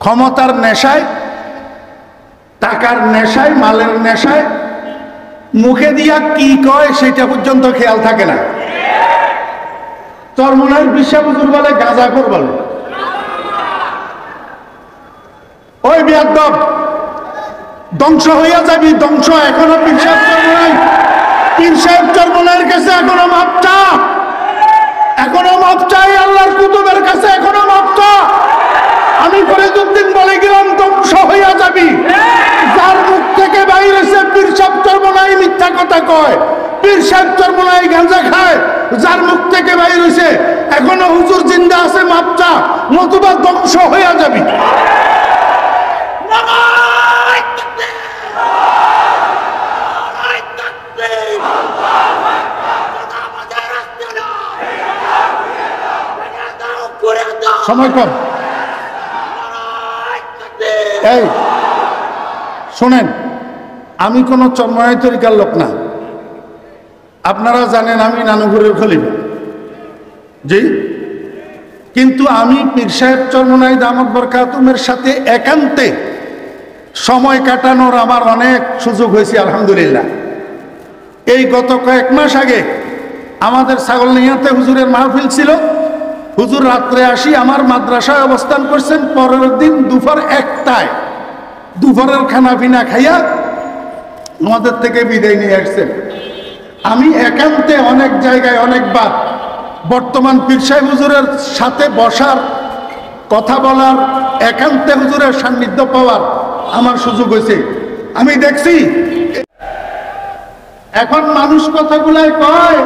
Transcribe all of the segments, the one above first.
ক্ষমতার নেশায়, টাকার নেশায়, মালের নেশায় মুখে দিয়া কি কয় সেটা পর্যন্ত খেয়াল থাকে না। চরমনাইর বিশ্বাস হুজুর বলে গাঁজাখোর বলে, ওই বিয়াদব ধ্বংস হইয়া যাবি, ধ্বংস। এখনো পীর সাহেব চরমনাইয়ের কাছে এখনো মাপ চা, এখনো মাপ চাই আল্লাহর কুতুবের কাছে, এখনো মাপ চা। আমি ফরিদউদ্দিন বলে গেলাম ধ্বংস হইয়া যাবি। যার মুখ থেকে বাইরেছে পীর সাহেব চরমনাই মিথ্যা কথা কয়, পীর সাহেব চরমনাই গাঁজা খায়, যার মুখ থেকে বাইরেছে এখনো হুজুর জিন্দা আছে, মাপ চা, নতুবা ধ্বংস হইয়া যাবি। সময় কম। এই শোনেন, আমি কোন চরমনাই তরিকার লোক না। আপনারা জানেন আমি নানুপুরের খলিফা, জি। কিন্তু আমি পীর সাহেব চরমনাই দামত বরকাতুমের সাথে একান্তে সময় কাটানোর আমার অনেক সুযোগ হয়েছে, আলহামদুলিল্লাহ। এই গত কয়েক মাস আগে আমাদের ছাগলনাইয়াতে হুজুরের মাহফিল ছিল। হুজুর রাত্রে আসি আমার মাদ্রাসায় অবস্থান করছেন, পরের দিন দুপুর 1টায় দুপুরের খানা পিনা খাইয়া আমাদের থেকে বিদায় নিয়ে আসছেন। আমি একান্তে অনেক জায়গায় অনেকবার বর্তমান পীর সাহেব হুজুরের সাথে বসার, কথা বলার, একান্তে হুজুরের সান্নিধ্য পাওয়ার আমার সুযোগ হয়েছে। আমি দেখছি এখন মানুষ কথাগুলাই কয়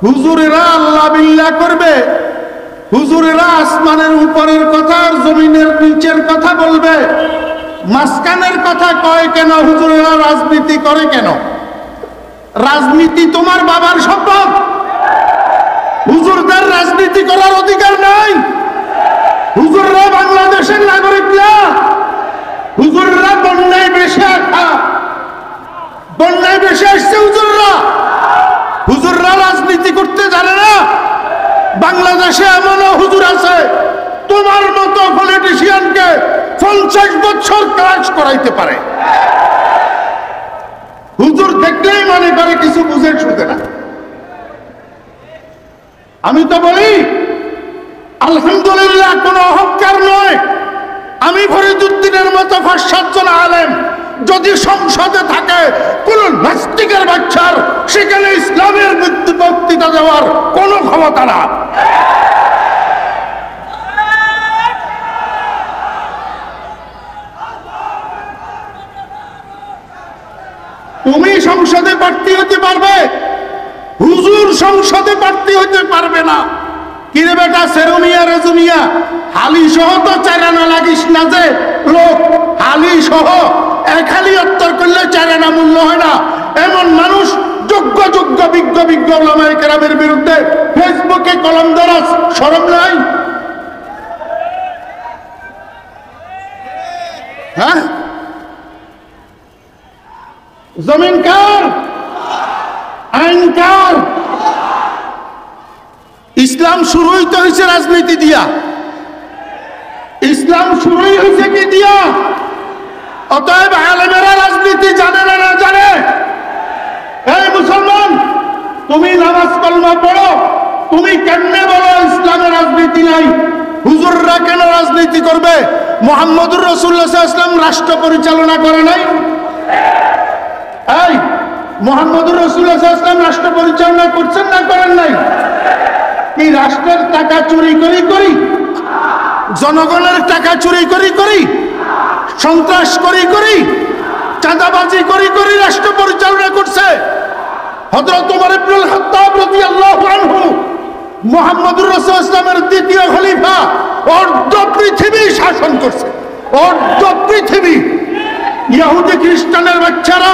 হুজুরেরা আল্লাহ বিল্লাহ করবে, হুজুরেরা আসমানের উপরের কথা আর জমিনের নিচের কথা বলবে, মাঝখানের কথা কয় কেন? হুজুরেরা রাজনীতি করে কেন? রাজনীতি তোমার বাবার সম্পদ, হুজুরদের রাজনীতি করার অধিকার নাই। হুজুররা বাংলাদেশের নাগরিক না, হুজুররা বন্যায় বেশে আসা, বন্যায় বেশে আসছে হুজুররা। হুজুররা রাজনীতি করতে জানে না। বাংলাদেশে এমনও হুজুর আছে তোমার মতো পলিটিশিয়ানকে 50 বছর ক্লাস করাইতে পারে। হুজুর দেখলেই মনে করে কিছু বুঝে শুনতে না। আমি তো বলি আলহামদুলিল্লাহ, কোন অহংকার নয়। আমি ফরিদউদ্দিনের মতো 5-7 জন আলেম যদি সংসদে থাকে, কোন নাস্তিকের বাচ্চার সেখানে ইসলামের বক্তৃতা দেওয়ার কোনো ক্ষমতা না। তুমি সংসদে প্রার্থী হতে পারবে, হুজুর সংসদে প্রার্থী হতে পারবে না। কিরে বেটা সেরুমিয়া রেজুমিয়া, হালি সহ তো চারানা লাগিস না যে লোক, হালি সহ এক হালি উত্তর করলে চারানা মূল্য হয় না। এমন মানুষ যোগ্য যোগ্য বিজ্ঞ বিজ্ঞ ওলামায়ে কেরামের বিরুদ্ধে ফেসবুকে কলম ধরা শরম নাই? হ্যাঁ, জমিন কার? আইন কার? ইসলাম শুরুই তো হয়েছে রাজনীতি দিয়া। ইসলাম শুরুই হয়েছে কি দিয়া? অতএব আলেমেরা রাজনীতি জানে না, না জানে? এই মুসলমান, তুমি নামাজ কলমা পড়ো, তুমি কেমনে বলো ইসলামে রাজনীতি নাই? হুজুররা কেন রাজনীতি করবে? মুহাম্মদুর রাসূলুল্লাহ সাল্লাল্লাহু আলাইহি ওয়াসাল্লাম রাষ্ট্র পরিচালনা করে নাই? এই মুহাম্মদুর রাসূলুল্লাহ সাল্লাল্লাহু আলাইহি ওয়াসাল্লাম রাষ্ট্র পরিচালনা করছেন না করেন নাই? কি রাষ্ট্রের টাকা চুরি করি, জনগণের টাকা চুরি করি, সন্ত্রাস করি, চাঁদাবাজি করি রাষ্ট্র পরিচালনা করছে? হযরত ওমর ইবনুল খাত্তাব রাদিয়াল্লাহু আনহু মুহাম্মদুর রাসূলুল্লাহ সাল্লাল্লাহু আলাইহি ওয়াসাল্লামের দ্বিতীয় খলিফা, অর্ধ পৃথিবী শাসন করছে, অর্ধ পৃথিবী। ইহুদি খ্রিস্টানের বাচ্চারা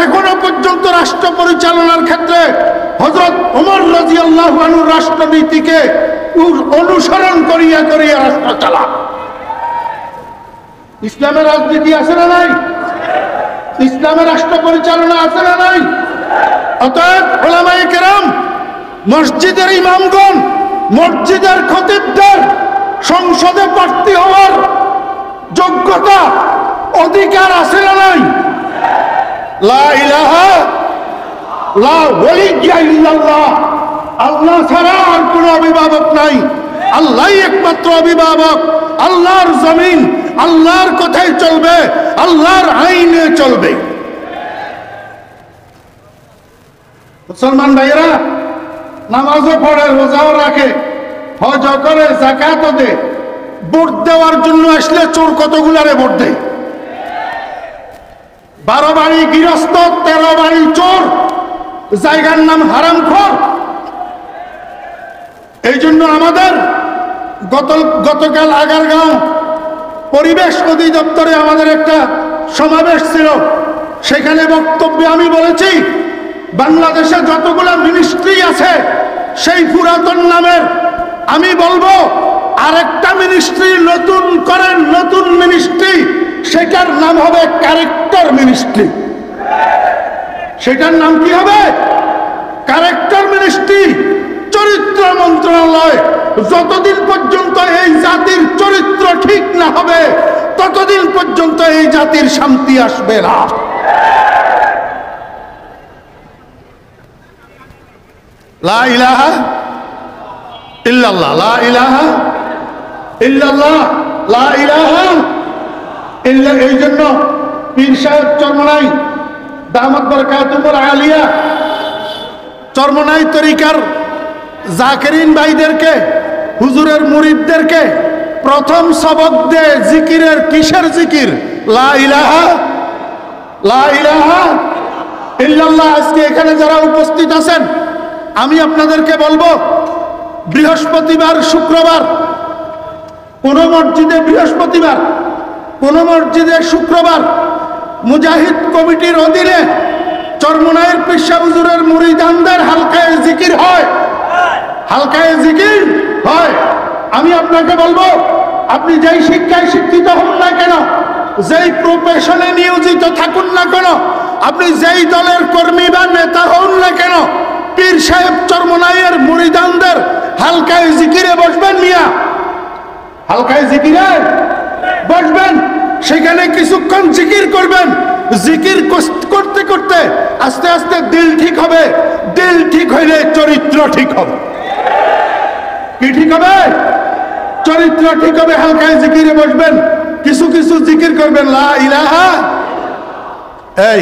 এখনো পর্যন্ত রাষ্ট্র পরিচালনার ক্ষেত্রে হযরত ওমর রাদিয়াল্লাহু আনহু রাষ্ট্রনীতিকে অনুসরণ করিয়া রাষ্ট্র চালা। ইসলামের রাজনীতি আছে না নাই? ইসলামের রাষ্ট্র পরিচালনা আছে না নাই? অতএব ওলামায়ে কেরাম, মসজিদের ইমামগণ, মসজিদের খতিবদের সংসদে প্রার্থী হওয়ার যোগ্যতা অধিকার আছে না নাই? লা ইলাহা লা ওয়ালিয়া ইল্লাল্লাহ, আল্লাহ ছাড়া আর কোনো অভিভাবক নাই, আল্লাহই একমাত্র অভিভাবক। আল্লাহর জমিন আল্লাহর কথাই চলবে, আল্লাহর আইনে চলবে। মুসলমান ভাইয়েরা নামাজও পড়ে, রোজাও রাখে, হজও করে, যাকাতও দেয়। ভোট দেওয়ার জন্য আসলে চোর কতগুলারে ভোট দেয়? 12 বাড়ি গৃহস্থ, 13 বাড়ি চোর, জায়গার নাম হারামখোর। এই জন্য আমাদের গতকাল আগারগাঁও পরিবেশ অধিদপ্তরে আমাদের একটা সমাবেশ ছিল। সেখানে বক্তব্যে আমি বলেছি, বাংলাদেশে যতগুলো মিনিস্ট্রি আছে সেই পুরাতন নামের আমি বলবো আরেকটা মিনিস্ট্রি নতুন করেন, নতুন মিনিস্ট্রি, সেটার নাম হবে ক্যারেক্টার মিনিস্ট্রি। সেটার নাম কি হবে? ক্যারেক্টার মিনিস্ট্রি, চরিত্র মন্ত্রণালয়। যতদিন পর্যন্ত এই জাতির চরিত্র ঠিক না হবে ততদিন পর্যন্ত এই জাতির শান্তি আসবে না। লা ইলাহা ইল্লাল্লাহ, লা ইলাহা ইল্লাল্লাহ, লা ইলাহা ইল্লা। এই জন্য পীর সাহেব চরমনাই দামাত বরকাতুহুল আলিয়া, চরমনাই তরিকার জাকিরিন ভাইদেরকে, হুজুরের মুরিদদেরকে প্রথম সবক দে জিকিরের। কিসের জিকির? লা ইলাহা ইল্লাল্লাহ। আজকে এখানে যারা উপস্থিত আছেন, আমি আপনাদেরকে বলবো, বৃহস্পতিবার, শুক্রবার কোন মসজিদে বৃহস্পতিবার, কোন মসজিদে শুক্রবার মুজাহিদ কমিটির অধীনে চরমনাইয়ের পেশা হুজুরের মুরিদানদের হালকায়ে জিকির হয়, হালকায়ে জিকির হয়। আমি আপনাকে বলবো, আপনি যেই শিক্ষায় শিক্ষিত হন না কেন, যেই প্রফেশনে নিয়োজিত থাকুন না কেন, আপনি যেই দলের কর্মী বা নেতা হন না কেন, পীর সাহেব চরমনাইয়ের মুরিদানদের হালকায়ে জিকিরে বসবেন মিয়া, হালকায়ে জিকিরে বসবেন। সেখানে কিছুক্ষণ জিকির করবেন। জিকির করতে করতে আস্তে আস্তে দিল ঠিক হবে। দিল ঠিক হইলে চরিত্র ঠিক হবে। কি ঠিক হবে? চরিত্র ঠিক হবে। হালকায় জিকিরে বসবেন, কিছু কিছু জিকির করবেন। লা ইলাহা। এই